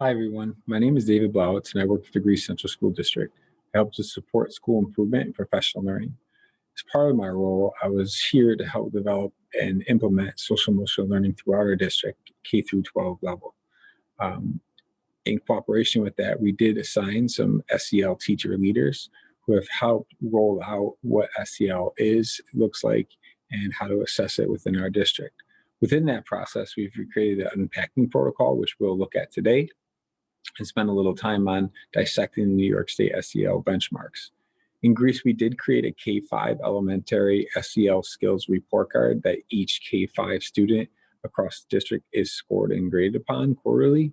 Hi, everyone. My name is David Blowitz, and I work for the Greece Central School District. I help to support school improvement and professional learning. As part of my role, I was here to help develop and implement social emotional learning throughout our district, K through 12 level. Um, in cooperation with that, we did assign some SEL teacher leaders who have helped roll out what SEL is, looks like, and how to assess it within our district. Within that process, we've created an unpacking protocol, which we'll look at today, and spend a little time on dissecting the New York State SEL benchmarks. In Greece, we did create a K-5 elementary SEL skills report card that each K-5 student across the district is scored and graded upon quarterly.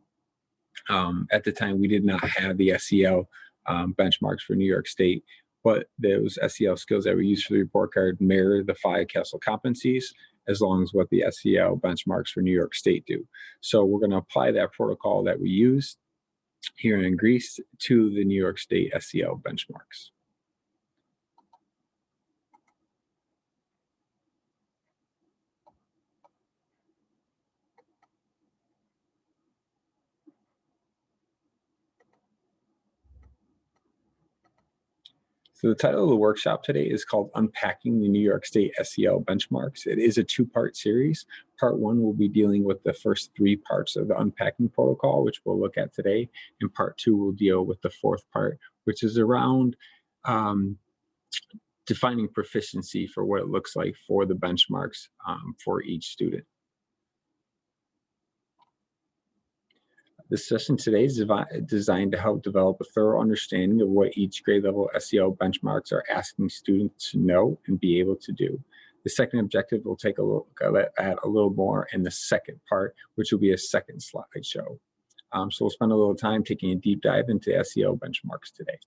At the time, we did not have the SEL benchmarks for New York State, but those SEL skills that we use for the report card mirror the 5 CASEL competencies, as long as what the SEL benchmarks for New York State do. So we're going to apply that protocol that we use here in Greece to the New York State SEL benchmarks. So the title of the workshop today is called Unpacking the New York State SEL Benchmarks. It is a 2-part series. Part 1 will be dealing with the first 3 parts of the Unpacking Protocol, which we'll look at today. And Part 2 will deal with the 4th part, which is around defining proficiency for what it looks like for the benchmarks for each student. This session today is designed to help develop a thorough understanding of what each grade level SEL benchmarks are asking students to know and be able to do. The second objective we'll take a look at a little more in the second part, which will be a second slideshow. So we'll spend a little time taking a deep dive into SEL benchmarks today.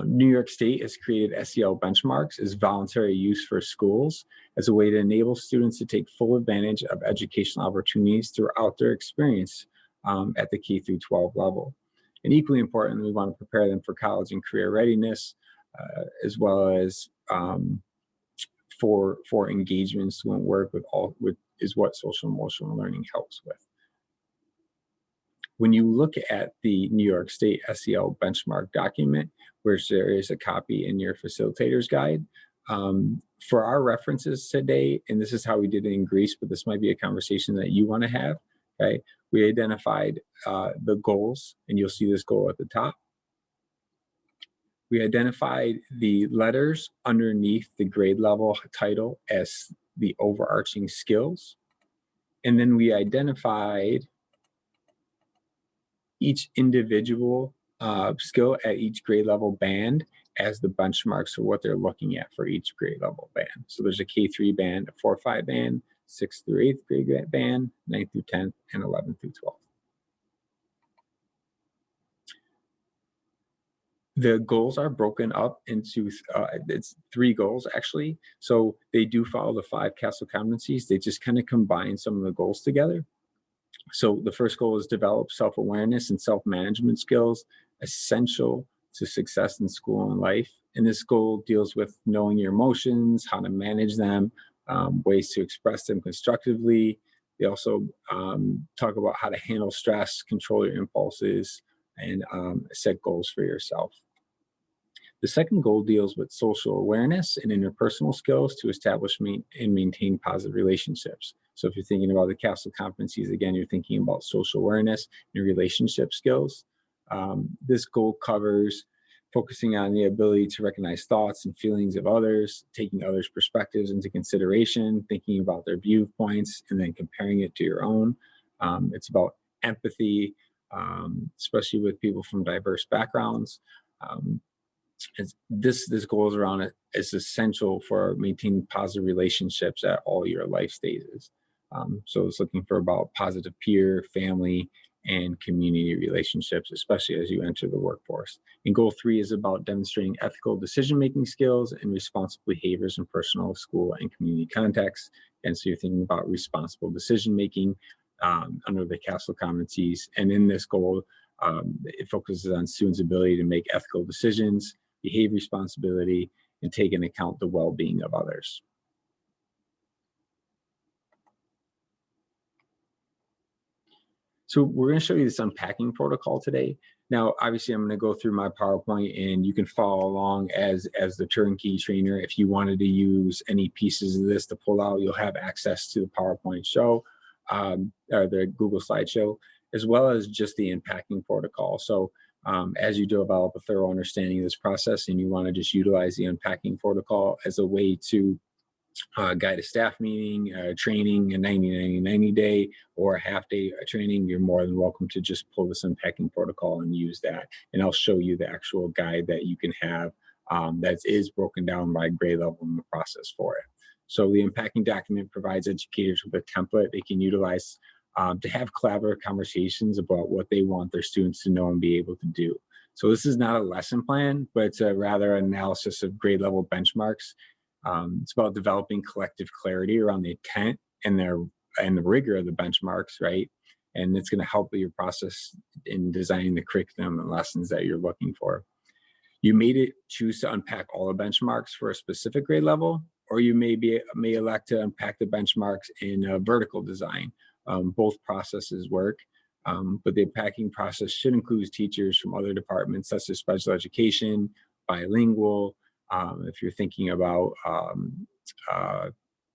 New York State has created SEL benchmarks as voluntary use for schools as a way to enable students to take full advantage of educational opportunities throughout their experience at the K through 12 level. And equally important, we want to prepare them for college and career readiness, as well as for engagement in student work is what social emotional learning helps with. When you look at the New York State SEL benchmark document, which there is a copy in your facilitator's guide, for our references today, and this is how we did it in Greece, but this might be a conversation that you want to have, okay? We identified the goals, and you'll see this goal at the top. We identified the letters underneath the grade level title as the overarching skills. And then we identified each individual skill at each grade level band as the benchmarks for what they're looking at for each grade level band. So there's a K3 band, a 4-5 band, 6th through 8th grade band, 9th through 10th, and 11th through 12th. The goals are broken up into it's 3 goals actually. So they do follow the 5 CASEL competencies. They just kind of combine some of the goals together. So the first goal is develop self-awareness and self-management skills essential to success in school and life. And this goal deals with knowing your emotions, how to manage them, ways to express them constructively. They also talk about how to handle stress, control your impulses, and set goals for yourself. The second goal deals with social awareness and interpersonal skills to establish and maintain positive relationships. So if you're thinking about the CASEL competencies, again, you're thinking about social awareness and relationship skills. This goal covers focusing on the ability to recognize thoughts and feelings of others, taking others' perspectives into consideration, thinking about their viewpoints, and then comparing it to your own. It's about empathy, especially with people from diverse backgrounds. This goes around it is essential for maintaining positive relationships at all your life stages. So it's looking for about positive peer, family, and community relationships, especially as you enter the workforce. And goal 3 is about demonstrating ethical decision-making skills and responsible behaviors in personal, school, and community contexts. And so you're thinking about responsible decision-making under the CASEL competencies. And in this goal, it focuses on students' ability to make ethical decisions, behave responsibility, and take into account the well-being of others. So we're going to show you this unpacking protocol today. Now, obviously, I'm going to go through my PowerPoint, and you can follow along as the turnkey trainer. If you wanted to use any pieces of this to pull out, you'll have access to the PowerPoint show or the Google slideshow, as well as just the unpacking protocol. So as you develop a thorough understanding of this process and you want to just utilize the unpacking protocol as a way to guide a staff meeting, training, a 90-90-90 day, or a half day training, you're more than welcome to just pull this unpacking protocol and use that. And I'll show you the actual guide that you can have that is broken down by grade level in the process for it. So the unpacking document provides educators with a template they can utilize to have collaborative conversations about what they want their students to know and be able to do. So this is not a lesson plan, but it's rather an analysis of grade level benchmarks. It's about developing collective clarity around the intent and the rigor of the benchmarks, right? And it's going to help with your process in designing the curriculum and lessons that you're looking for. You may choose to unpack all the benchmarks for a specific grade level, or you may elect to unpack the benchmarks in a vertical design. Both processes work, but the unpacking process should include teachers from other departments such as special education, bilingual. If you're thinking about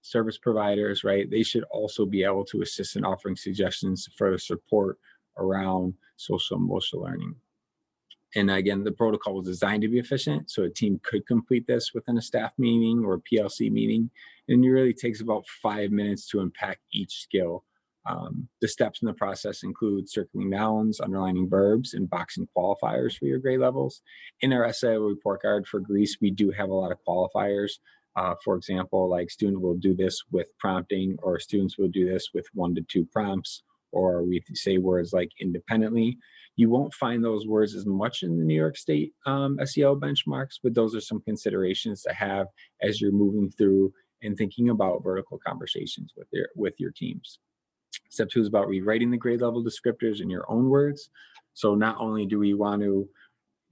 service providers, right, they should also be able to assist in offering suggestions to further support around social emotional learning. And again, the protocol was designed to be efficient, so a team could complete this within a staff meeting or a PLC meeting. And it really takes about 5 minutes to unpack each skill. The steps in the process include circling nouns, underlining verbs, and boxing qualifiers for your grade levels. In our SEL report card for Greece, we do have a lot of qualifiers. For example, like student will do this with prompting, or students will do this with 1 to 2 prompts, or we say words like independently. You won't find those words as much in the New York State SEL benchmarks, but those are some considerations to have as you're moving through and thinking about vertical conversations with your teams. Step 2 is about rewriting the grade level descriptors in your own words. So not only do we want to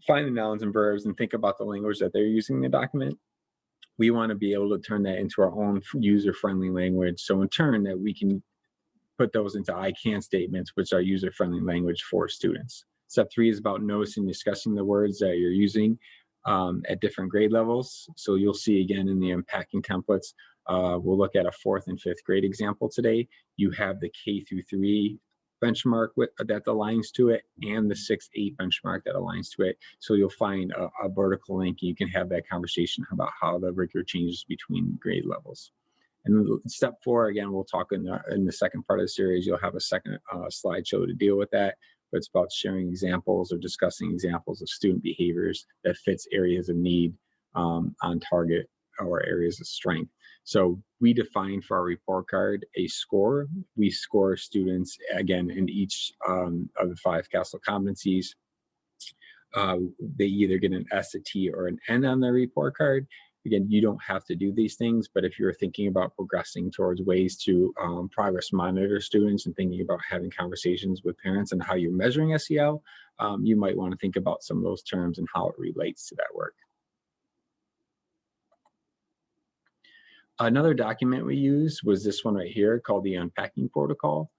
find the nouns and verbs and think about the language that they're using in the document, we want to be able to turn that into our own user-friendly language. So in turn, that we can put those into I can statements, which are user-friendly language for students. Step 3 is about noticing and discussing the words that you're using at different grade levels. So you'll see again in the unpacking templates, we'll look at a 4th and 5th grade example today. You have the K through 3 benchmark that aligns to it, and the 6-8 benchmark that aligns to it. So you'll find a vertical link, and you can have that conversation about how the rigor changes between grade levels. And step 4, again, we'll talk in the second part of the series. You'll have a second slideshow to deal with that. But it's about sharing examples or discussing examples of student behaviors that fits areas of need on target or areas of strength. So we define for our report card a score. We score students, again, in each of the 5 CASEL competencies. They either get an S, a T, or an N on their report card. Again, you don't have to do these things, but if you're thinking about progressing towards ways to progress monitor students and thinking about having conversations with parents and how you're measuring SEL, you might want to think about some of those terms and how it relates to that work. Another document we used was this one right here called the Unpacking Protocol.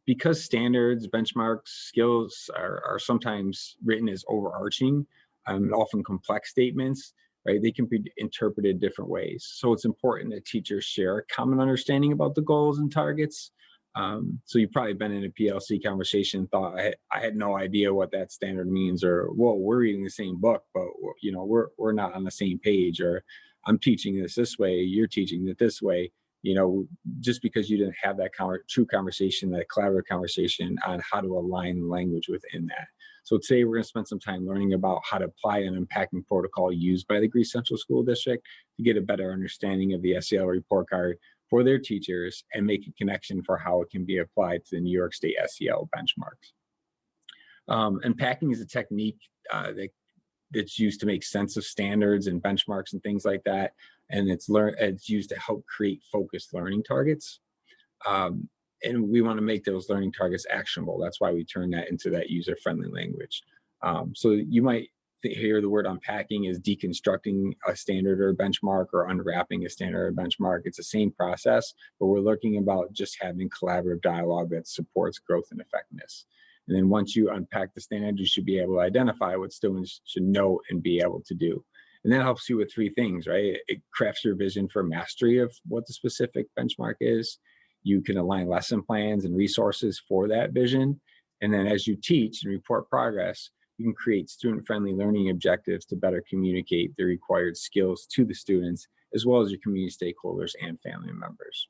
Because standards, benchmarks, skills are sometimes written as overarching, often complex statements, right? They can be interpreted different ways. So it's important that teachers share a common understanding about the goals and targets. So you've probably been in a PLC conversation and thought, I had no idea what that standard means, or, well, we're reading the same book, but we're not on the same page, or I'm teaching this way, you're teaching it this way. Just because you didn't have that true conversation, that collaborative conversation on how to align the language within that. So today we're going to spend some time learning about how to apply an unpacking protocol used by the Greece Central School District to get a better understanding of the SEL report card for their teachers and make a connection for how it can be applied to the New York State SEL benchmarks. Unpacking is a technique that's used to make sense of standards and benchmarks and things like that. And it's used to help create focused learning targets. And we want to make those learning targets actionable. That's why we turn that into that user-friendly language. So you might hear the word unpacking is deconstructing a standard or benchmark or unwrapping a standard or benchmark. It's the same process, but we're looking about just having collaborative dialogue that supports growth and effectiveness. And then once you unpack the standard, you should be able to identify what students should know and be able to do. And that helps you with three things, right? It crafts your vision for mastery of what the specific benchmark is. You can align lesson plans and resources for that vision. And then as you teach and report progress, you can create student-friendly learning objectives to better communicate the required skills to the students, as well as your community stakeholders and family members.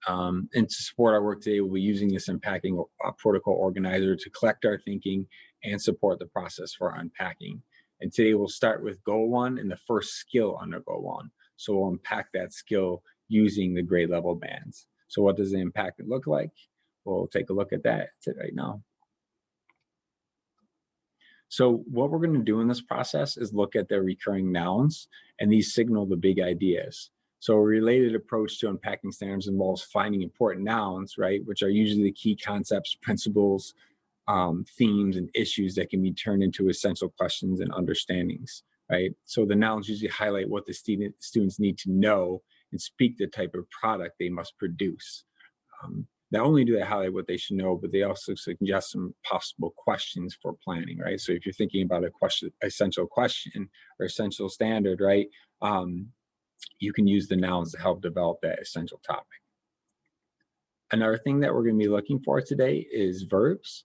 And to support our work today, we'll be using this Unpacking Protocol organizer to collect our thinking and support the process for unpacking. And today we'll start with Goal 1 and the first skill under Goal 1. So we'll unpack that skill using the grade level bands. So what does the impact look like? We'll take a look at that right now. So what we're going to do in this process is look at the recurring nouns, and these signal the big ideas. So a related approach to unpacking standards involves finding important nouns, right, which are usually the key concepts, principles, themes, and issues that can be turned into essential questions and understandings, right? So the nouns usually highlight what the students need to know and speak the type of product they must produce. Not only do they highlight what they should know, but they also suggest some possible questions for planning, right? So if you're thinking about essential question or essential standard, right, you can use the nouns to help develop that essential topic. Another thing that we're going to be looking for today is verbs.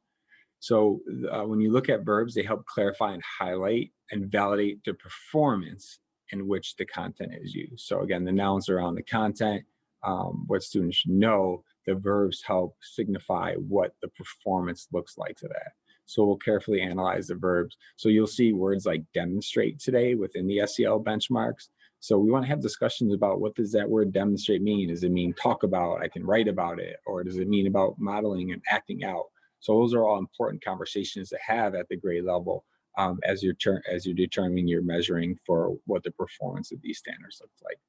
So when you look at verbs, they help clarify and highlight and validate the performance in which the content is used. So again, the nouns are on the content, what students should know. The verbs help signify what the performance looks like to that. So we'll carefully analyze the verbs. So you'll see words like demonstrate today within the SEL benchmarks. So we want to have discussions about what does that word demonstrate mean? Does it mean talk about, I can write about it, or does it mean about modeling and acting out? So those are all important conversations to have at the grade level as you're determining your measuring for what the performance of these standards looks like.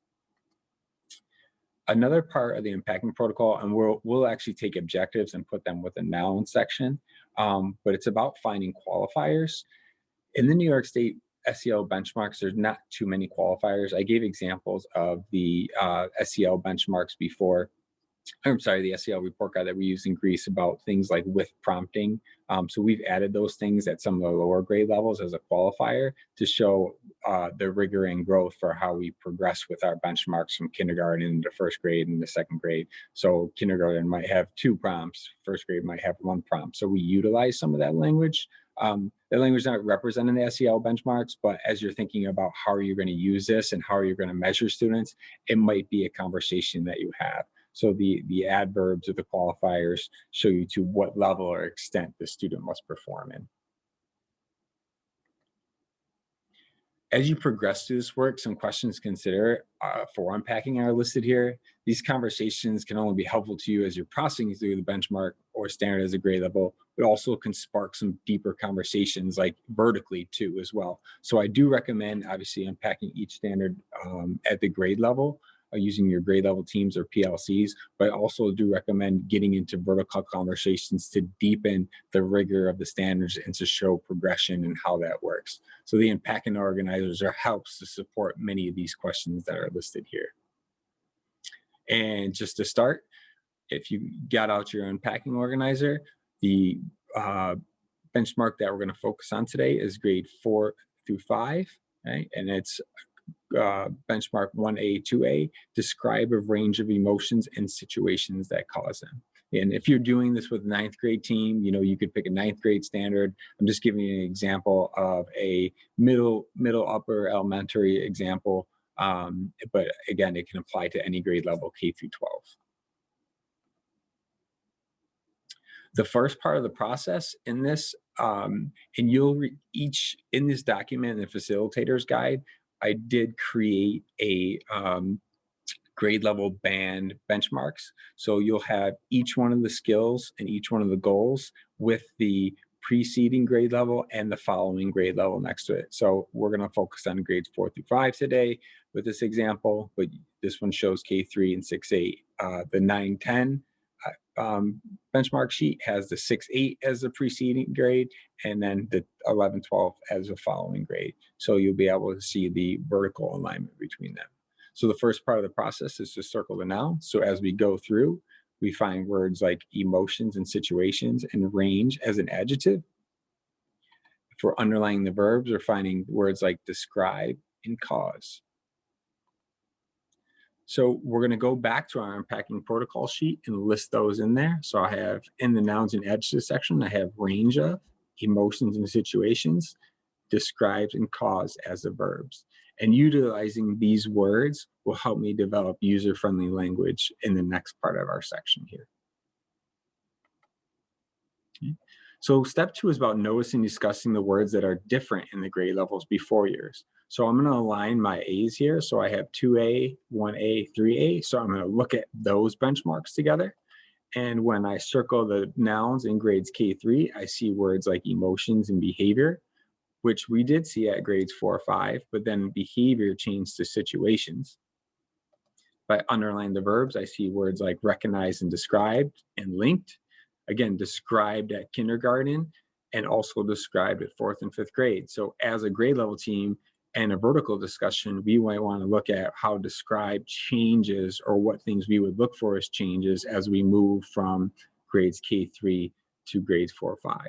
Another part of the Unpacking Protocol, and we'll actually take objectives and put them with a noun section, but it's about finding qualifiers. In the New York State SEL benchmarks, there's not too many qualifiers. I gave examples of the SEL benchmarks before. I'm sorry, the SEL report guide that we use in Greece about things like with prompting. So we've added those things at some of the lower grade levels as a qualifier to show the rigor and growth for how we progress with our benchmarks from kindergarten into first grade and the second grade. So kindergarten might have 2 prompts, first grade might have 1 prompt. So we utilize some of that language. The language is not represented in the SEL benchmarks, but as you're thinking about how you're going to use this and how you're going to measure students, it might be a conversation that you have. So the adverbs or the qualifiers show you to what level or extent the student must perform in. As you progress through this work, some questions to consider for unpacking are listed here. These conversations can only be helpful to you as you're processing through the benchmark or standard as a grade level, but also can spark some deeper conversations like vertically too as well. So I do recommend obviously unpacking each standard at the grade level, using your grade level teams or PLCs, but I also do recommend getting into vertical conversations to deepen the rigor of the standards and to show progression and how that works. So the Unpacking Organizer helps to support many of these questions that are listed here. And just to start, if you got out your Unpacking Organizer, the benchmark that we're going to focus on today is grade 4 through 5, right? And it's benchmark 1A, 2A, describe a range of emotions and situations that cause them. And if you're doing this with 9th grade team, you know, you could pick a 9th grade standard. I'm just giving you an example of a middle, upper elementary example. But again, it can apply to any grade level, K through 12. The first part of the process in this, and you'll in this document, the facilitator's guide, I did create a grade level band benchmarks. So you'll have each one of the skills and each one of the goals with the preceding grade level and the following grade level next to it. So we're going to focus on grades 4 through 5 today with this example, but this one shows K3 and 6-8. The 9-10 benchmark sheet has the 6-8 as the preceding grade, and then the 11-12 as the following grade. So you'll be able to see the vertical alignment between them. So the first part of the process is to circle the noun. So as we go through, we find words like emotions and situations and range as an adjective. If we're underlining the verbs, we're finding words like describe and cause. So we're going to go back to our unpacking protocol sheet and list those in there. So I have in the nouns and adjectives section, I have range of, emotions and situations, describes and cause as the verbs. And utilizing these words will help me develop user-friendly language in the next part of our section here. Okay. So step 2 is about noticing and discussing the words that are different in the grade levels before yours. So I'm going to align my A's here. So I have 2A, 1A, 3A. So I'm going to look at those benchmarks together. And when I circle the nouns in grades K3, I see words like emotions and behavior, which we did see at grades 4 or 5, but then behavior changed to situations. If I underline the verbs, I see words like recognized and described and linked. Again, described at kindergarten and also described at 4th and 5th grade. So as a grade level team and a vertical discussion, we might want to look at how described changes or what things we would look for as changes as we move from grades K3 to grades 4 or 5.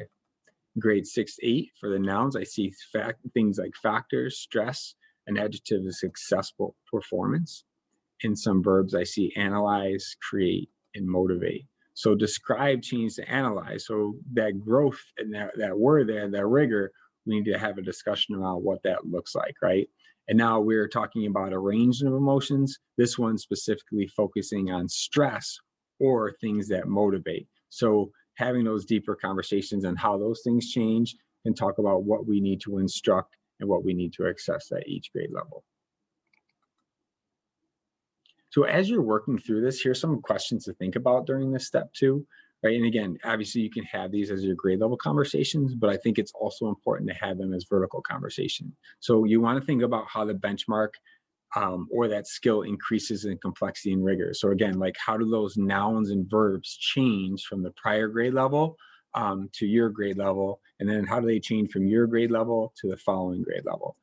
Grade 6-8 for the nouns, I see things like factors, stress, an adjective is successful performance. In some verbs, I see analyze, create, and motivate. So describe changed to analyze. So that growth and that word there, that rigor, we need to have a discussion about what that looks like, right? And now we're talking about a range of emotions. This one specifically focusing on stress or things that motivate. So having those deeper conversations on how those things change and talk about what we need to instruct and what we need to access at each grade level. So as you're working through this, here's some questions to think about during this step 2, right? And again, obviously you can have these as your grade level conversations, but I think it's also important to have them as vertical conversation. So you want to think about how the benchmark or that skill increases in complexity and rigor. So again, like how do those nouns and verbs change from the prior grade level to your grade level? And then how do they change from your grade level to the following grade level?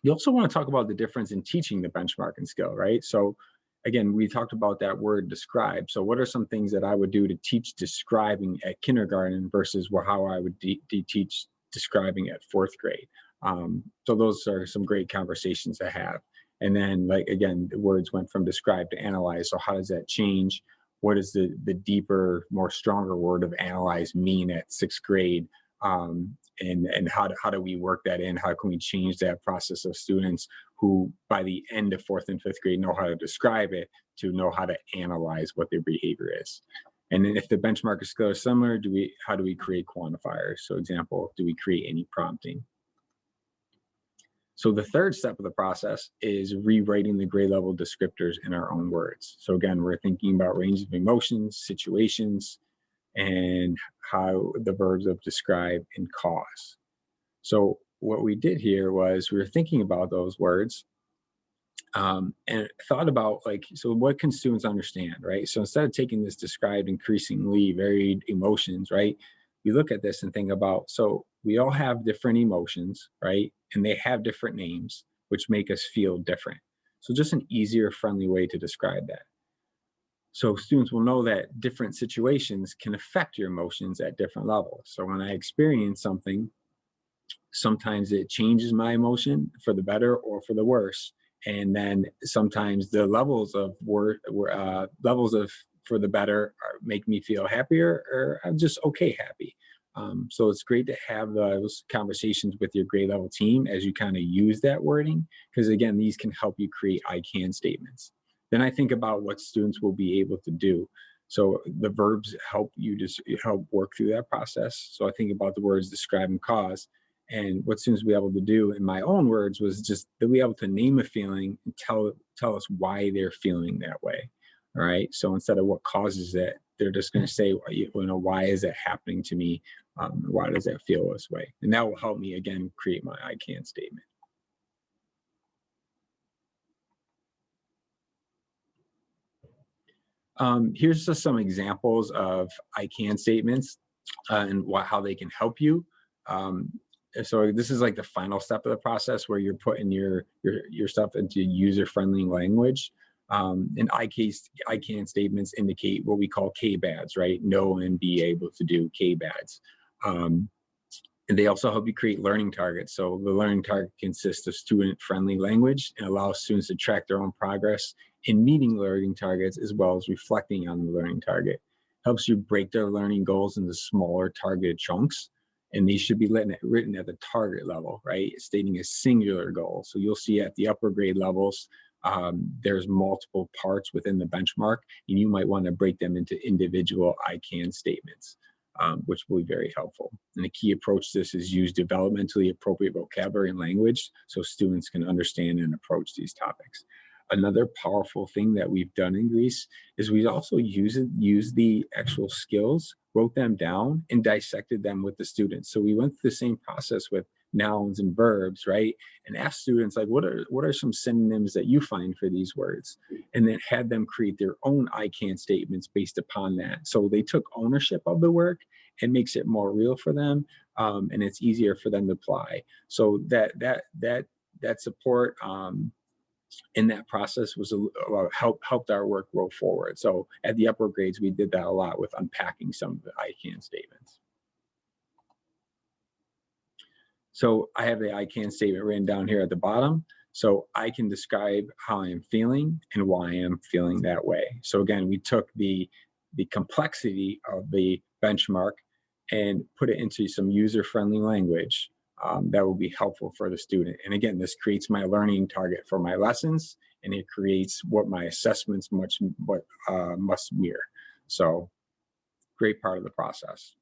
You also want to talk about the difference in teaching the benchmarking skill, right? So again, we talked about that word describe. So what are some things that I would do to teach describing at kindergarten versus how I would teach describing at 4th grade? So those are some great conversations to have. And then like, again, the words went from describe to analyze. So how does that change? What does the deeper, more stronger word of analyze mean at 6th grade? And how do we work that in? How can we change that process of students who by the end of 4th and 5th grade know how to describe it to know how to analyze what their behavior is? And then if the benchmark skill is similar, how do we create quantifiers? So example, do we create any prompting? So the third step of the process is rewriting the grade level descriptors in our own words. So again, we're thinking about range of emotions, situations, and how the verbs of describe and cause. So what we did here was we were thinking about those words and thought about like, so what can students understand, right? So instead of taking this described increasingly varied emotions, right? We look at this and think about, so we all have different emotions, right? And they have different names, which make us feel different. So just an easier, friendly way to describe that. So students will know that different situations can affect your emotions at different levels. So when I experience something, sometimes it changes my emotion for the better or for the worse. And then sometimes the levels of for the better make me feel happier or I'm just okay happy. So it's great to have those conversations with your grade level team as you kind of use that wording, because again, these can help you create I can statements. Then I think about what students will be able to do. So the verbs help you just help work through that process. So I think about the words describe and cause. And what students will be able to do in my own words was just they'll be able to name a feeling and tell us why they're feeling that way. All right. So instead of what causes it, they're just going to say, why is it happening to me? Why does that feel this way? And that will help me, again, create my I can statement. Here's just some examples of I can statements and how they can help you. Um, so this is like the final step of the process where you're putting your stuff into user-friendly language. And I can statements indicate what we call KBADs, right? Know and be able to do KBADs. And they also help you create learning targets. So the learning target consists of student-friendly language and allows students to track their own progress in meeting learning targets as well as reflecting on the learning target. Helps you break their learning goals into smaller targeted chunks. And these should be written at the target level, right? Stating a singular goal. So you'll see at the upper grade levels, there's multiple parts within the benchmark, and you might want to break them into individual I can statements. Which will be very helpful. And a key approach to this is use developmentally appropriate vocabulary and language so students can understand and approach these topics. Another powerful thing that we've done in Greece is we also use the actual skills, wrote them down, and dissected them with the students. So we went through the same process with nouns and verbs, right? And asked students, like, what are some synonyms that you find for these words? And then had them create their own I can statements based upon that. So they took ownership of the work and makes it more real for them, and it's easier for them to apply. So that support in that process was helped our work roll forward. So at the upper grades, we did that a lot with unpacking some of the I can statements. So I have the I can statement written down here at the bottom. So I can describe how I am feeling and why I am feeling that way. So again, we took the complexity of the benchmark and put it into some user-friendly language that will be helpful for the student. And again, this creates my learning target for my lessons, and it creates what my assessments must mirror. So great part of the process.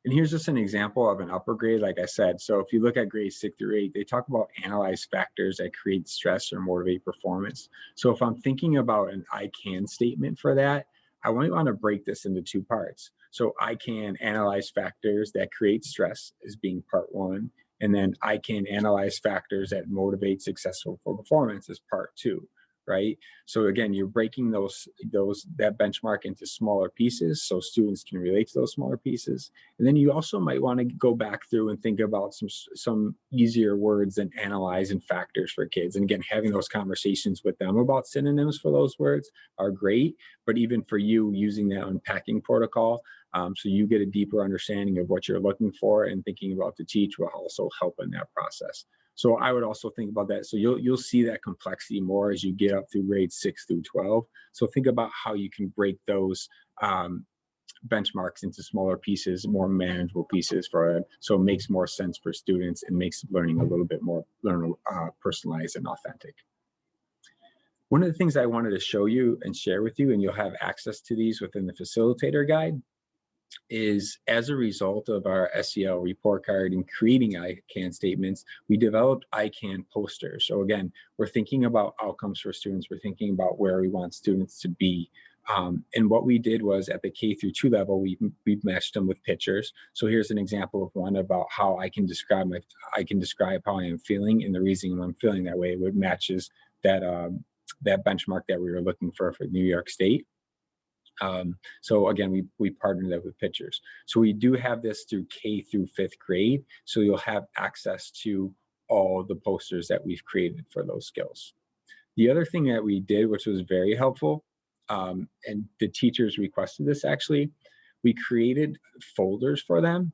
And here's just an example of an upper grade, like I said. So if you look at grades 6 through 8, they talk about analyze factors that create stress or motivate performance. So if I'm thinking about an I can statement for that, I might want to break this into two parts. So I can analyze factors that create stress as being part one, and then I can analyze factors that motivate successful performance as part two. Right. So again, you're breaking that benchmark into smaller pieces so students can relate to those smaller pieces. And then you also might want to go back through and think about some easier words than analyze and factors for kids. And again, having those conversations with them about synonyms for those words are great. But even for you, using that unpacking protocol, so you get a deeper understanding of what you're looking for and thinking about to teach will also help in that process. So I would also think about that. So you'll see that complexity more as you get up through grades 6 through 12. So think about how you can break those benchmarks into smaller pieces, more manageable pieces so it makes more sense for students and makes learning a little bit more personalized and authentic. One of the things I wanted to show you and share with you, and you'll have access to these within the facilitator guide, is as a result of our SEL report card and creating I can statements, we developed I can posters. So again, we're thinking about outcomes for students. We're thinking about where we want students to be. And what we did was at the K through 2 level, we matched them with pictures. So here's an example of one about how I can describe how I am feeling, and the reason I'm feeling that way would matches that benchmark that we were looking for New York State. So again, we partnered that with pictures. So we do have this through K through 5th grade. So you'll have access to all the posters that we've created for those skills. The other thing that we did, which was very helpful, and the teachers requested this actually, we created folders for them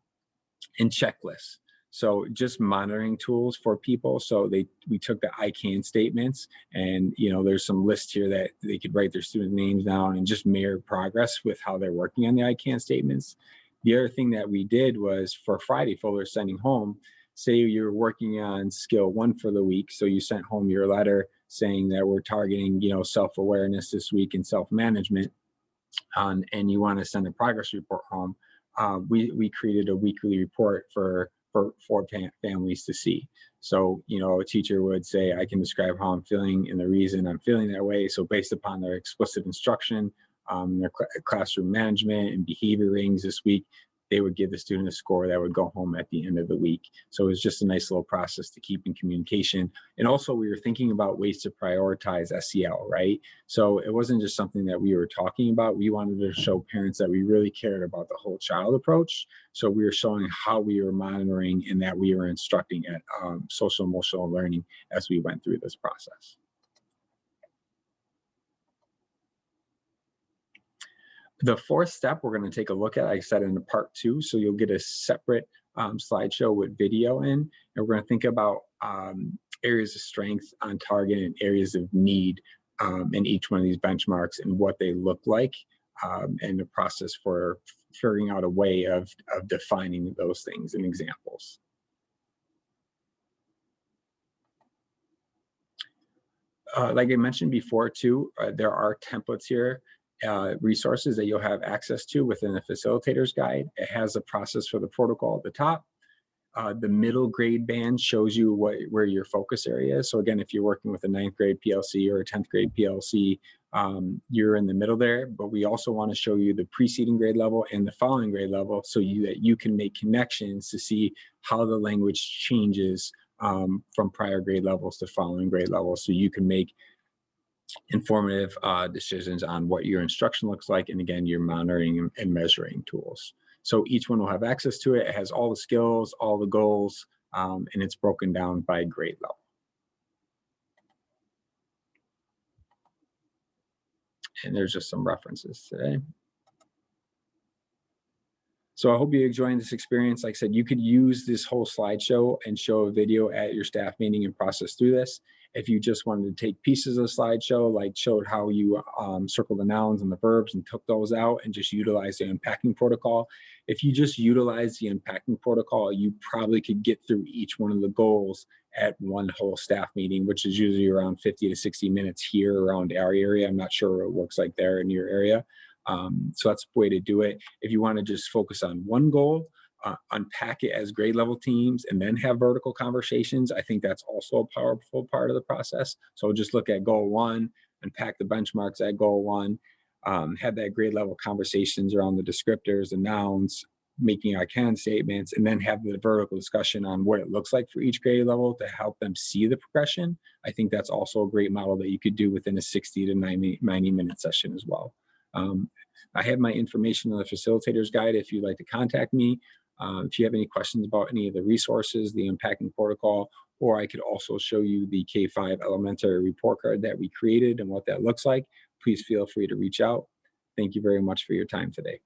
and checklists. So just monitoring tools for people. So we took the I can statements, and there's some lists here that they could write their student names down and just mirror progress with how they're working on the I can statements. The other thing that we did was for Friday folder sending home, say you're working on skill 1 for the week. So you sent home your letter saying that we're targeting, self-awareness this week and self-management, and you want to send a progress report home. We created a weekly report for families to see. So, a teacher would say, I can describe how I'm feeling and the reason I'm feeling that way. So based upon their explicit instruction, their classroom management and behavior ratings this week, they would give the student a score that would go home at the end of the week. So it was just a nice little process to keep in communication. And also we were thinking about ways to prioritize SEL, right? So it wasn't just something that we were talking about. We wanted to show parents that we really cared about the whole child approach. So we were showing how we were monitoring and that we were instructing at social emotional learning as we went through this process. The fourth step we're going to take a look at, like I said, in the part 2. So you'll get a separate slideshow with video in, and we're going to think about areas of strength on target and areas of need in each one of these benchmarks and what they look like, and the process for figuring out a way of defining those things in examples. Like I mentioned before too, there are templates here, resources that you'll have access to within the facilitator's guide. It has a process for the protocol at the top. The middle grade band shows you where your focus area is. So again, if you're working with a 9th grade PLC or a 10th grade PLC, you're in the middle there. But we also want to show you the preceding grade level and the following grade level so that you can make connections to see how the language changes from prior grade levels to following grade levels. So you can make informative decisions on what your instruction looks like, and again, your monitoring and measuring tools. So each one will have access to it. It has all the skills, all the goals, and it's broken down by grade level. And there's just some references today. So I hope you're enjoying this experience. Like I said, you could use this whole slideshow and show a video at your staff meeting and process through this. If you just wanted to take pieces of the slideshow, like showed how you circle the nouns and the verbs and took those out and just utilize the unpacking protocol. If you just utilize the unpacking protocol, you probably could get through each one of the goals at one whole staff meeting, which is usually around 50 to 60 minutes here around our area. I'm not sure what it works like there in your area. So that's a way to do it. If you want to just focus on one goal, unpack it as grade level teams, and then have vertical conversations, I think that's also a powerful part of the process. So just look at goal 1, unpack the benchmarks at goal 1, have that grade level conversations around the descriptors and nouns, making I can statements, and then have the vertical discussion on what it looks like for each grade level to help them see the progression. I think that's also a great model that you could do within a 60 to 90-minute session as well. I have my information on the facilitator's guide if you'd like to contact me. If you have any questions about any of the resources, the unpacking protocol, or I could also show you the K-5 elementary report card that we created and what that looks like, please feel free to reach out. Thank you very much for your time today.